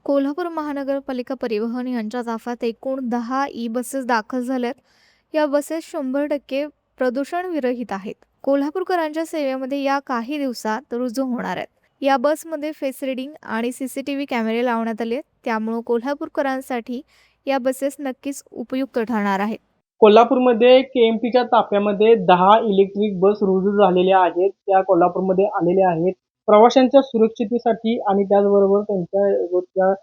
कोल्हापूर महानगरपालिका परिवहन यांच्या ताफ्यात एकूण 10 ई-बसेस दाखल झाल्यात. या बसेस 100% प्रदूषणविरहित आहेत. कोल्हापूरकरांच्या सेवेमध्ये या काही दिवसात रुजू होणार आहेत. या बसमध्ये फेस रीडिंग आणि सीसीटीव्ही कॅमेरे लावण्यात आले आहेत. त्यामुळे कोल्हापूरकरांसाठी या बसेस नक्कीच उपयुक्त ठरणार आहेत. कोल्हापूरमध्ये केएमटीच्या ताफ्यामध्ये 10 इलेक्ट्रिक बस रुजू झालेल्या आहेत. त्या कोल्हापूरमध्ये आलेल्या आहेत. प्रवाशांच्या सुरक्षितेसाठी आणि त्याचबरोबर त्यांच्या रोजच्या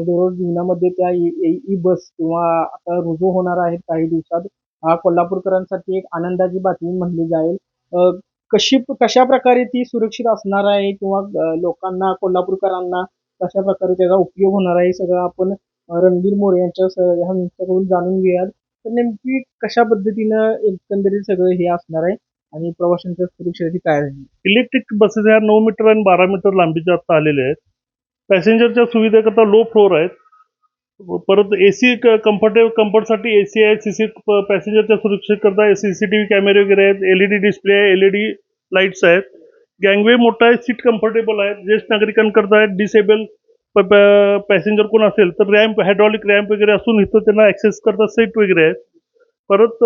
दररोज जीवनामध्ये त्या ई बस किंवा आता रुजू होणार आहेत काही दिवसात. हा कोल्हापूरकरांसाठी एक आनंदाची बातमी म्हणली जाईल. कशा प्रकारे ती सुरक्षित असणार आहे किंवा लोकांना कोल्हापूरकरांना कशा प्रकारे त्याचा उपयोग होणार आहे, हे सगळं आपण रणबीर मोरे यांच्याकडून जाणून घेऊयात. तर नेमकी कशा पद्धतीनं एकंदरीत सगळं हे असणार आहे आणि प्रवाशांच्या सुरक्षेसाठी काय राहील? इलेक्ट्रिक बसेस ह्या 9 मीटर आणि 12 मीटर लांबीच्या आता आलेल्या आहेत. पॅसेंजरच्या सुविधेकरता लो फ्लोर आहेत. परत एसी कम्फर्टसाठी एसी आहे. पॅसेंजरच्या सुरक्षेकरता सीसीटीव्ही कॅमेरे वगैरे आहेत. एलईडी डिस्प्ले आहे. एलईडी लाईट्स आहेत. गँगवे मोठा आहे. सीट कम्फर्टेबल आहेत. ज्येष्ठ नागरिकांकरता आहेत. डिसेबल पॅसेंजर कोण असेल तर रॅम्प, हायड्रॉलिक रॅम्प वगैरे असून इथं त्यांना ऍक्सेस करता सीट वगैरे आहेत. परत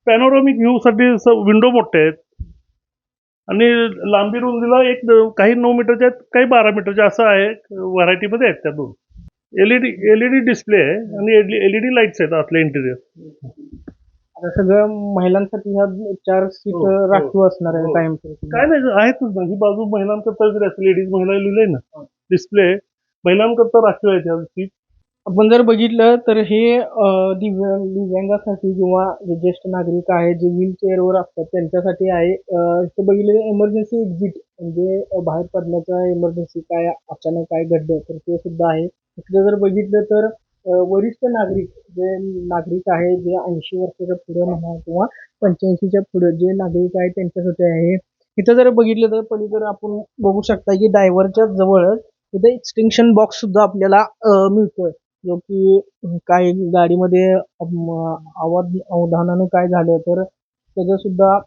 पॅनोरॉमिक व्ह्यूसाठी विंडो मोठे आहेत आणि लांबी रुंदीला काही 9 मीटरच्या आहेत, काही 12 मीटरच्या असं आहे. व्हरायटीमध्ये आहेत त्या दोन. एलईडी डिस्प्ले आहे आणि एलईडी लाईट्स आहेत आतल्या इंटिरियर. आता सगळं महिलांसाठी ह्या 4 सीट हो, राखीव असणार आहे हो. कायम. काय नाही, आहेतच ना. ही बाजू महिलांकरता वगैरे असेल. लेडीज महिला लिहिलंय ना डिस्प्ले. महिलांकरता राखीव आहे त्या सीट. आपण जर बघितलं तर हे दिव्यांगासाठी किंवा जे ज्येष्ठ नागरिक आहेत जे व्हील चेअरवर असतात त्यांच्यासाठी आहे. इथं बघितलं इमर्जन्सी एक्झिट म्हणजे बाहेर पडण्याचा इमर्जन्सी काय अचानक काय घडलं तर ते सुद्धा आहे. इकडे जर बघितलं तर वरिष्ठ नागरिक जे नागरिक आहे जे 80 वर्षाच्या पुढे म्हणा किंवा 85च्या पुढे जे नागरिक आहेत त्यांच्यासाठी आहे. इथं जर बघितलं तर पलीकडे आपण बघू शकता की ड्रायव्हरच्या जवळच इथे एक्सटेन्शन बॉक्स सुद्धा आपल्याला मिळतोय, जो की काही गाडीमध्ये अवधानानं काय झालं तर त्याचं सुद्धा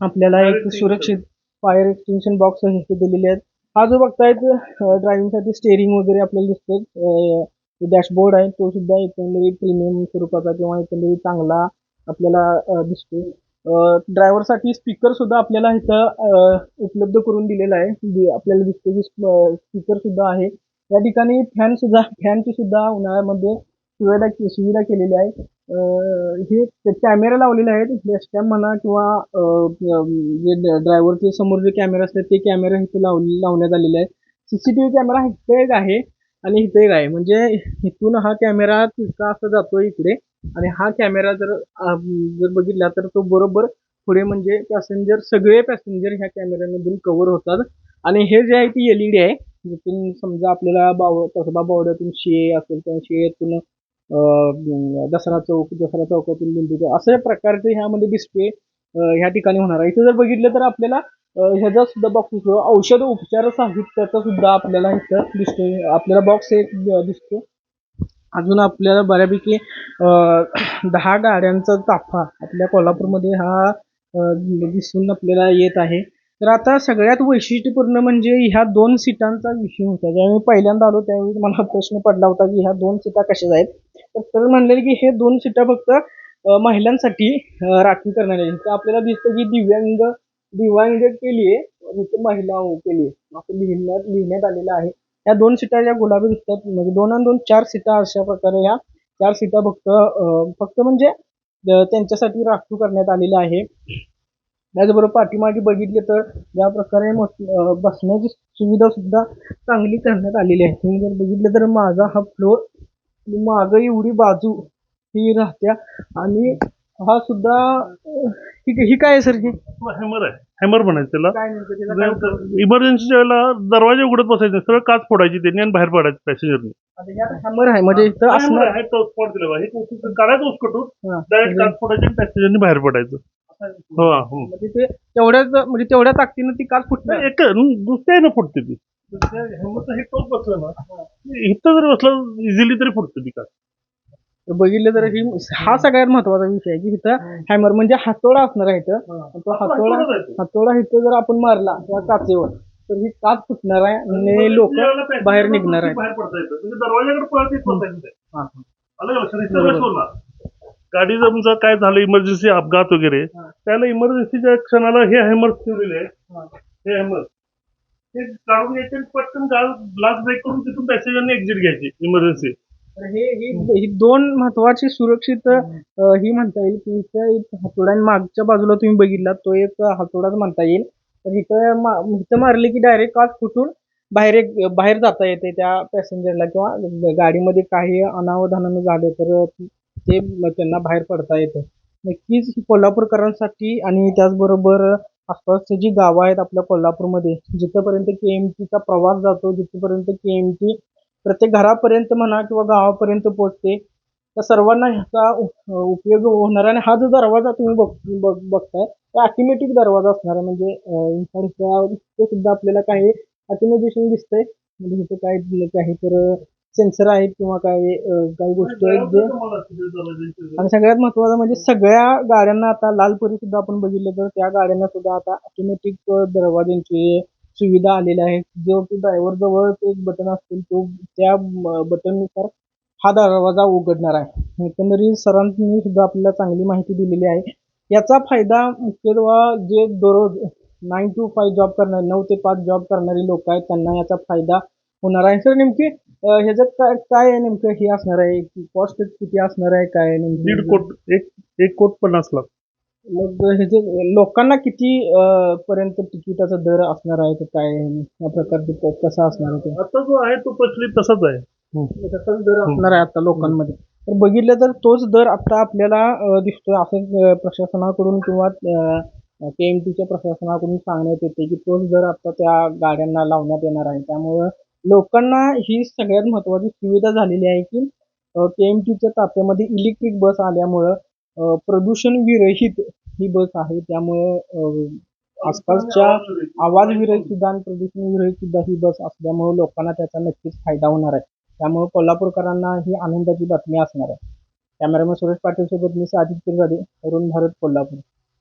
आपल्याला एक सुरक्षित फायर एक्सटेन्शन बॉक्स हे दिलेले आहेत. हा जो बघतायत ड्रायव्हिंगसाठी स्टेअरिंग वगैरे आपल्याला दिसतोय. डॅशबोर्ड आहे तो सुद्धा एकंदरीत प्रीमियम स्वरूपाचा किंवा एकंदरीत चांगला आपल्याला दिसतोय. ड्रायव्हरसाठी स्पीकर सुद्धा आपल्याला इथं उपलब्ध करून दिलेला आहे. आपल्याला दिसतो की स्पीकर सुद्धा आहे. या ठिकाणी फॅनची सुद्धा उन्हाळ्यामध्ये सुविधा केलेली आहे. हे कॅमेरे लावलेले आहेत. डॅशकॅम म्हणा किंवा जे ड्रायव्हरचे समोर जे कॅमेरे असतात ते कॅमेरे इथे लावण्यात आलेले आहेत. सीसीटीव्ही कॅमेरा इथे एक आहे आणि इथे एक आहे. म्हणजे इथून हा कॅमेरा तितका असं जातोय इकडे आणि हा कॅमेरा जर बघितला तर तो बरोबर पुढे म्हणजे सगळे पॅसेंजर ह्या कॅमेऱ्यामधून कव्हर होतात. आणि हे जे आहे ती एलईडी आहे. जिथून समजा आपल्याला कसबा बावड्यातून शिळे असेल किंवा शिळेतून दसरा चौकातून बिंदू अशा प्रकारचे ह्यामध्ये डिस्प्ले ह्या ठिकाणी होणार आहे. इथे जर बघितलं तर आपल्याला ह्याचा सुद्धा बॉक्स औषध उपचार साहित्याचा सुद्धा आपल्याला इथं दिसतोय. आपल्याला बॉक्स एक दिसतो. अजून आपल्याला बऱ्यापैकी 10 गाड्यांचा ताफा आपल्या कोल्हापूरमध्ये हा दिसून आपल्याला येत आहे. तर आता सगळ्यात वैशिष्ट्यपूर्ण म्हणजे ह्या 2 सीटांचा विषय होता. ज्यावेळी पहिल्यांदा आलो त्यावेळी मला प्रश्न पडला होता की ह्या 2 सीटा कशा आहेत. तर म्हणले की हे 2 सीटा फक्त महिलांसाठी राखीव करण्यात येईल. तर आपल्याला दिसतं की दिव्यांग के लिए महिलाओं के लिए असं लिहिण्यात आलेलं आहे. ह्या 2 सीटा ज्या गुलाबी दिसतात म्हणजे 2 आणि 2 4 सीटा अशा प्रकारे ह्या 4 सीटा फक्त म्हणजे त्यांच्यासाठी राखीव करण्यात आलेल्या आहे. त्याचबरोबर पाठीमागे बघितले तर ज्या प्रकारे बसण्याची सुविधा सुद्धा चांगली करण्यात आलेली आहे. तुम्ही जर बघितलं तर माझा हा फ्लोर मागं एवढी बाजू ही राहत्या आणि हा सुद्धा ही काय आहे सर? ही हॅमर आहे. हॅमर म्हणायचं त्याला. काय नाही इमर्जन्सीच्या वेळेला दरवाजा उघडत बसायचे, सरळ काच फोडायची त्यांनी आणि बाहेर पडायचं पॅसेंजरने. हॅमर आहे म्हणजे इथं असणार स्पॉट दिलं हे काढायचं उचकटून डायरेक्ट काच फोडायची आणि पॅसेंजरने बाहेर पडायचं. म्हणजे ते तेवढ्या ताकदीनं ती काच फुटणार. एक दुसऱ्या फुटते ती. हे टोक बसलं ना, इथं जर बसलं इझिली तरी फुटते ती काच. बघितलं तर हा सगळ्यात महत्वाचा विषय आहे की इथं हॅमर म्हणजे हातोडा असणार आहे. इथं तो हातोडा इथं जर आपण मारला त्या काचेवर तर ही काच फुटणार आहे आणि लोक बाहेर निघणार आहेत. बाहेर पडता येतं म्हणजे दरवाजाकडे पळत येत बसायचं ते. हा, हा. आलं का लक्षात? इतर वेळेस होणार. गाडी समजा काय झालं इमर्जन्सी अपघात वगैरे त्याला इमर्जन्सीच्या क्षणाला हे हॅमर ठेवलेले आहे. हे हॅमर ते काढून घ्यायचे आणि पटकन ग्लास ब्रेक करून तिथून पॅसेंजरने एक्झिट घ्यायची इमर्जन्सी. तर ही दोन महत्वाची सुरक्षित ही म्हणता येईल की इथं एक हातोडा आणि मागच्या बाजूला तुम्ही बघितला तो एक हातोडाच म्हणता येईल. तर इथं मारले की डायरेक्ट काच फुटून बाहेर जाता येते त्या पॅसेंजरला किंवा गाडीमध्ये काही अनावधानानं झालं तर ते त्यांना बाहेर पडता येतं. नक्कीच कोल्हापूरकरांसाठी आणि त्याचबरोबर आसपासची जी गावं आहेत आपल्या कोल्हापूरमध्ये जिथपर्यंत KMTचा प्रवास जातो जिथपर्यंत KMT प्रत्येक घरापर्यंत म्हणा किंवा गावापर्यंत पोहोचते त्या सर्वांना ह्याचा उपयोग होणार आहे. आणि हा जो दरवाजा तुम्ही बघताय तो ऑटोमॅटिक दरवाजा असणार आहे. म्हणजे इथे सुद्धा आपल्याला काही ऑटोमेशन दिसतंय. म्हणजे इथे काही तर सेन्सर आहेत किंवा काही गोष्टी आहेत जे. आणि सगळ्यात महत्वाचं म्हणजे सगळ्या गाड्यांना आता लालपरी सुद्धा आपण बघितलं तर त्या गाड्यांना सुद्धा आता ऑटोमॅटिक दरवाज्यांची सुविधा आलेली आहे. जो की ड्रायव्हर जवळ एक बटन असतील तो त्या बटननुसार हा दरवाजा उघडणार आहे. एकंदरीत सरांनी सुद्धा आपल्याला चांगली माहिती दिलेली आहे. याचा फायदा मुख्यतः जे दररोज 9 to 5 जॉब करणारे 9 ते 5 जॉब करणारी लोक आहेत त्यांना याचा फायदा होणार आहे. सर नेमकी ह्याच्यात काय आहे नेमकं हे असणार आहे कॉस्ट किती असणार आहे काय नेमकी? 1.5 कोटी 1,50 लाख. मग ह्याचे लोकांना किती पर्यंत तिकिटाचा दर असणार आहे काय या प्रकारचे कसा असणार आहे ते? आता जो आहे तो प्रचलित तसाच आहे. तसाच दर असणार आहे आता लोकांमध्ये. तर बघितलं तर तोच दर आता आपल्याला दिसतोय असं प्रशासनाकडून किंवा KMTच्या प्रशासनाकडून सांगण्यात येते की तोच दर आता त्या गाड्यांना लावण्यात येणार आहे. त्यामुळं लोकांना ही सगळ्यात महत्वाची सुविधा झालेली आहे की KMTच्या ताफ्यामध्ये इलेक्ट्रिक बस आल्यामुळं प्रदूषण विरहित ही बस आहे. त्यामुळं आसपासच्या आवाज विरहित सुद्धा आणि प्रदूषण विरहित सुद्धा ही बस असल्यामुळे लोकांना त्याचा नक्कीच फायदा होणार आहे. त्यामुळे कोल्हापूरकरांना ही आनंदाची बातमी असणार आहे. कॅमेरामॅन सुरेश पाटील सोबत मी साजिद पिरजादे, तरुण भारत, कोल्हापूर.